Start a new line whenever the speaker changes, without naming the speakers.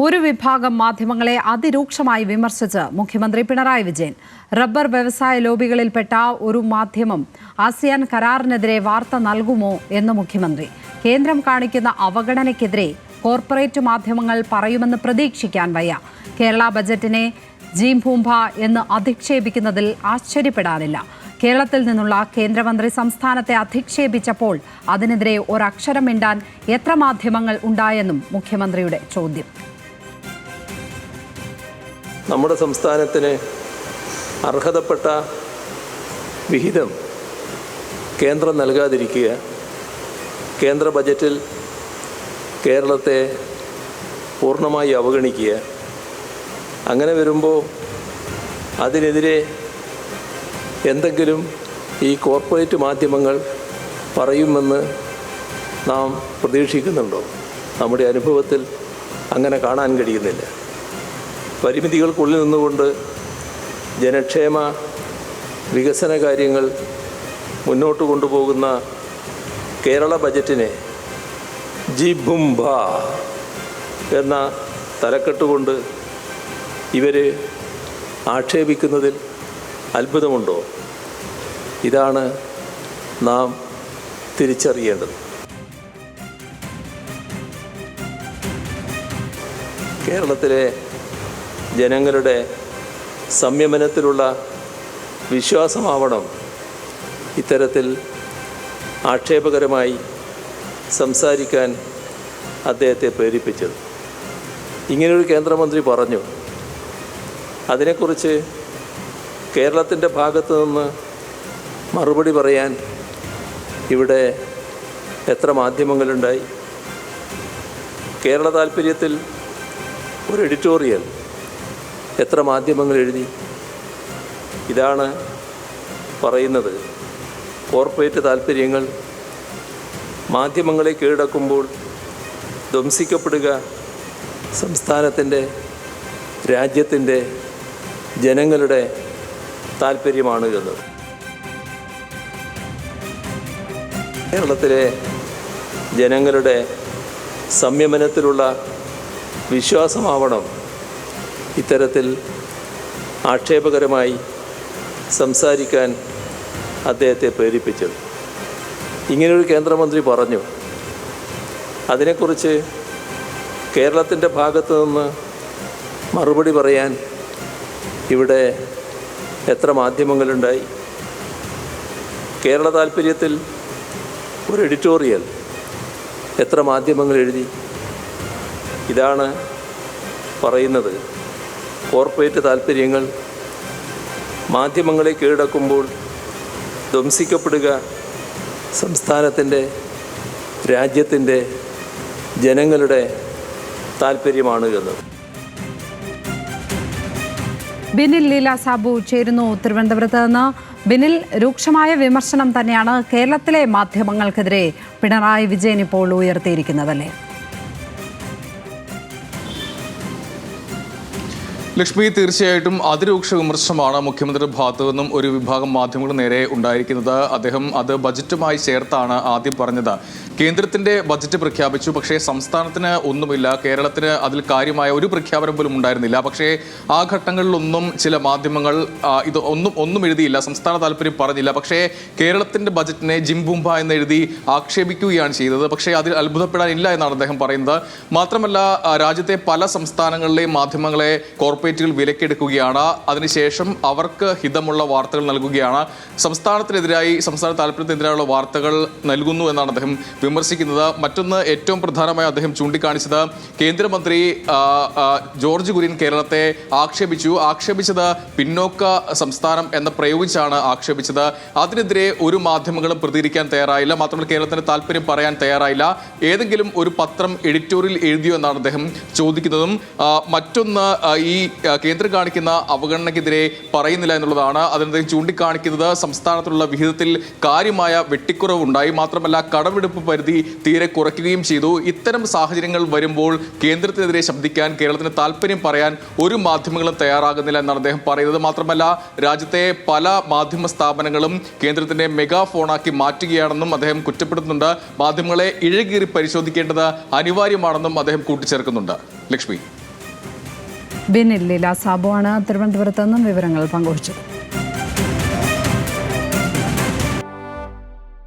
ഒരു വിഭാഗം മാധ്യമങ്ങളെ അതിരൂക്ഷമായി വിമർശിച്ച് മുഖ്യമന്ത്രി പിണറായി വിജയൻ. റബ്ബർ വ്യവസായ ലോബികളിൽപ്പെട്ട ഒരു മാധ്യമം ആസിയാൻ കരാറിനെതിരെ വാർത്ത നൽകുമോ എന്ന് മുഖ്യമന്ത്രി. കേന്ദ്രം കാണിക്കുന്ന അവഗണനയ്ക്കെതിരെ കോർപ്പറേറ്റ് മാധ്യമങ്ങൾ പറയുമെന്ന് പ്രതീക്ഷിക്കാൻ വയ്യ. കേരള ബജറ്റിനെ ജീംഭൂംഭ എന്ന് അധിക്ഷേപിക്കുന്നതിൽ ആശ്ചര്യപ്പെടാനില്ല. കേരളത്തിൽ നിന്നുള്ള കേന്ദ്രമന്ത്രി സംസ്ഥാനത്തെ അധിക്ഷേപിച്ചപ്പോൾ അതിനെതിരെ ഒരക്ഷരം മിണ്ടാൻ എത്ര മാധ്യമങ്ങൾ ഉണ്ടായെന്നും മുഖ്യമന്ത്രിയുടെ ചോദ്യം.
നമ്മുടെ സംസ്ഥാനത്തിന് അർഹതപ്പെട്ട വിഹിതം കേന്ദ്രം നൽകാതിരിക്കുക, കേന്ദ്ര ബജറ്റിൽ കേരളത്തെ പൂർണ്ണമായി അവഗണിക്കുക, അങ്ങനെ വരുമ്പോൾ അതിനെതിരെ എന്തെങ്കിലും ഈ കോർപ്പറേറ്റ് മാധ്യമങ്ങൾ പറയുമെന്ന് നാം പ്രതീക്ഷിക്കുന്നുണ്ടോ? നമ്മുടെ അനുഭവത്തിൽ അങ്ങനെ കാണാൻ കഴിയുന്നില്ല. പരിമിതികൾക്കുള്ളിൽ നിന്നുകൊണ്ട് ജനക്ഷേമ വികസന കാര്യങ്ങൾ മുന്നോട്ട് കൊണ്ടുപോകുന്ന കേരള ബജറ്റിനെ ജീംഭൂംഭ എന്ന തലക്കെട്ടുകൊണ്ട് ഇവർ ആക്ഷേപിക്കുന്നതിൽ അത്ഭുതമുണ്ടോ? ഇതാണ് നാം തിരിച്ചറിയേണ്ടത്. കേരളത്തിലെ ജനങ്ങളുടെ സംയമനത്തിലുള്ള വിശ്വാസമാവണം ഇത്തരത്തിൽ ആക്ഷേപകരമായി സംസാരിക്കാൻ അദ്ദേഹത്തെ പ്രേരിപ്പിച്ചത്. ഇങ്ങനൊരു കേന്ദ്രമന്ത്രി പറഞ്ഞു. അതിനെക്കുറിച്ച് കേരളത്തിൻ്റെ ഭാഗത്തു നിന്ന് മറുപടി പറയാൻ ഇവിടെ എത്ര മാധ്യമങ്ങളുണ്ടായി? കേരള താൽപ്പര്യത്തിൽ ഒരു എഡിറ്റോറിയൽ എത്ര മാധ്യമങ്ങൾ എഴുതി? ഇതാണ് പറയുന്നത്. കോർപ്പറേറ്റ് താൽപ്പര്യങ്ങൾ മാധ്യമങ്ങളെ കീഴടക്കുമ്പോൾ ധ്വംസിക്കപ്പെടുക സംസ്ഥാനത്തിൻ്റെ, രാജ്യത്തിൻ്റെ, ജനങ്ങളുടെ താൽപ്പര്യമാണ് എന്നത്. കേരളത്തിലെ ജനങ്ങളുടെ സംയമനത്തിലുള്ള വിശ്വാസമാവണം ഇത്തരത്തിൽ ആക്ഷേപകരമായി സംസാരിക്കാൻ അദ്ദേഹത്തെ പ്രേരിപ്പിച്ചത്. ഇങ്ങനൊരു കേന്ദ്രമന്ത്രി പറഞ്ഞു. അതിനെക്കുറിച്ച് കേരളത്തിൻ്റെ ഭാഗത്തു നിന്ന് മറുപടി പറയാൻ ഇവിടെ എത്ര മാധ്യമങ്ങളുണ്ടായി? കേരള താൽപ്പര്യത്തിൽ ഒരു എഡിറ്റോറിയൽ എത്ര മാധ്യമങ്ങൾ എഴുതി? ഇതാണ് പറയുന്നത്. കോർപ്പറേറ്റ് താൽപ്പര്യങ്ങൾ മാധ്യമങ്ങളെ കീഴടക്കുമ്പോൾ ധ്വംസിക്കപ്പെടുക സംസ്ഥാനത്തിൻ്റെ, രാജ്യത്തിൻ്റെ, ജനങ്ങളുടെ താൽപ്പര്യമാണ് എന്നത്.
ബിനിൽ ലീല സാബു ചേരുന്നു തിരുവനന്തപുരത്ത് നിന്ന്. ബിനിൽ, രൂക്ഷമായ വിമർശനം തന്നെയാണ് കേരളത്തിലെ മാധ്യമങ്ങൾക്കെതിരെ പിണറായി വിജയൻ ഇപ്പോൾ ഉയർത്തിയിരിക്കുന്നതല്ലേ?
ലക്ഷ്മി, തീർച്ചയായിട്ടും അതിരൂക്ഷ വിമർശനമാണ് മുഖ്യമന്ത്രിയുടെ ഭാഗത്തു നിന്നും ഒരു വിഭാഗം മാധ്യമങ്ങൾ നേരെ ഉണ്ടായിരിക്കുന്നത്. അദ്ദേഹം അത് ബജറ്റുമായി ചേർത്താണ് ആദ്യം പറഞ്ഞത്. കേന്ദ്രത്തിന്റെ ബജറ്റ് പ്രഖ്യാപിച്ചു, പക്ഷേ സംസ്ഥാനത്തിന് ഒന്നുമില്ല. കേരളത്തിന് അതിൽ കാര്യമായ ഒരു പ്രഖ്യാപനം പോലും ഉണ്ടായിരുന്നില്ല. പക്ഷേ ആ ഘട്ടങ്ങളിലൊന്നും ചില മാധ്യമങ്ങൾ ഇത് ഒന്നും എഴുതിയില്ല, സംസ്ഥാന താല്പര്യം പറഞ്ഞില്ല. പക്ഷേ കേരളത്തിന്റെ ബജറ്റിനെ ജീംഭൂംഭ എന്ന് എഴുതി ആക്ഷേപിക്കുകയാണ് ചെയ്തത്. പക്ഷേ അതിൽ അത്ഭുതപ്പെടാനില്ല എന്നാണ് അദ്ദേഹം പറയുന്നത്. മാത്രമല്ല, രാജ്യത്തെ പല സംസ്ഥാനങ്ങളിലെയും മാധ്യമങ്ങളെ കോർപ്പറേറ്റുകൾ വിലക്കെടുക്കുകയാണ്. അതിനുശേഷം അവർക്ക് ഹിതമുള്ള വാർത്തകൾ നൽകുകയാണ്. സംസ്ഥാനത്തിനെതിരായി, സംസ്ഥാന താല്പര്യത്തിനെതിരായുള്ള വാർത്തകൾ നൽകുന്നു എന്നാണ് അദ്ദേഹം വിമർശിക്കുന്നത്. മറ്റൊന്ന്, ഏറ്റവും പ്രധാനമായി അദ്ദേഹം ചൂണ്ടിക്കാണിച്ചത് കേന്ദ്രമന്ത്രി ജോർജ് കുര്യൻ കേരളത്തെ ആക്ഷേപിച്ചത് പിന്നോക്ക സംസ്ഥാനം എന്ന് പ്രയോഗിച്ചാണ് ആക്ഷേപിച്ചത്. അതിനെതിരെ ഒരു മാധ്യമങ്ങളും പ്രതികരിക്കാൻ തയ്യാറായില്ല. മാത്രമല്ല, കേരളത്തിന്റെ താല്പര്യം പറയാൻ തയ്യാറായില്ല. ഏതെങ്കിലും ഒരു പത്രം എഡിറ്റോറിയൽ എഴുതിയോ എന്നാണ് അദ്ദേഹം ചോദിക്കുന്നതും. മറ്റൊന്ന്, ഈ കേന്ദ്രം കാണിക്കുന്ന അവഗണനയ്ക്കെതിരെ പറയുന്നില്ല എന്നുള്ളതാണ്. അതിനെ ചൂണ്ടിക്കാണിക്കുന്നത് സംസ്ഥാനത്തുള്ള വിഹിതത്തിൽ കാര്യമായ വെട്ടിക്കുറവുണ്ടായി. മാത്രമല്ല, കടമെടുപ്പ് പരിധി തീരെ കുറയ്ക്കുകയും ചെയ്തു. ഇത്തരം സാഹചര്യങ്ങൾ വരുമ്പോൾ കേന്ദ്രത്തിനെതിരെ ശബ്ദിക്കാൻ, കേരളത്തിന് താല്പര്യം പറയാൻ ഒരു മാധ്യമങ്ങളും തയ്യാറാകുന്നില്ല എന്നാണ് അദ്ദേഹം പറയുന്നത്. മാത്രമല്ല, രാജ്യത്തെ പല മാധ്യമ സ്ഥാപനങ്ങളും കേന്ദ്രത്തിന്റെ മെഗാഫോണാക്കി മാറ്റുകയാണെന്നും അദ്ദേഹം കുറ്റപ്പെടുത്തുന്നുണ്ട്. മാധ്യമങ്ങളെ ഇഴകീറി പരിശോധിക്കേണ്ടത് അനിവാര്യമാണെന്നും അദ്ദേഹം കൂട്ടിച്ചേർക്കുന്നുണ്ട്. ലക്ഷ്മി.
ബിനിൽ ലീല സാബുവാണ് തിരുവനന്തപുരത്ത് നിന്നും വിവരങ്ങൾ പങ്കുവച്ചത്.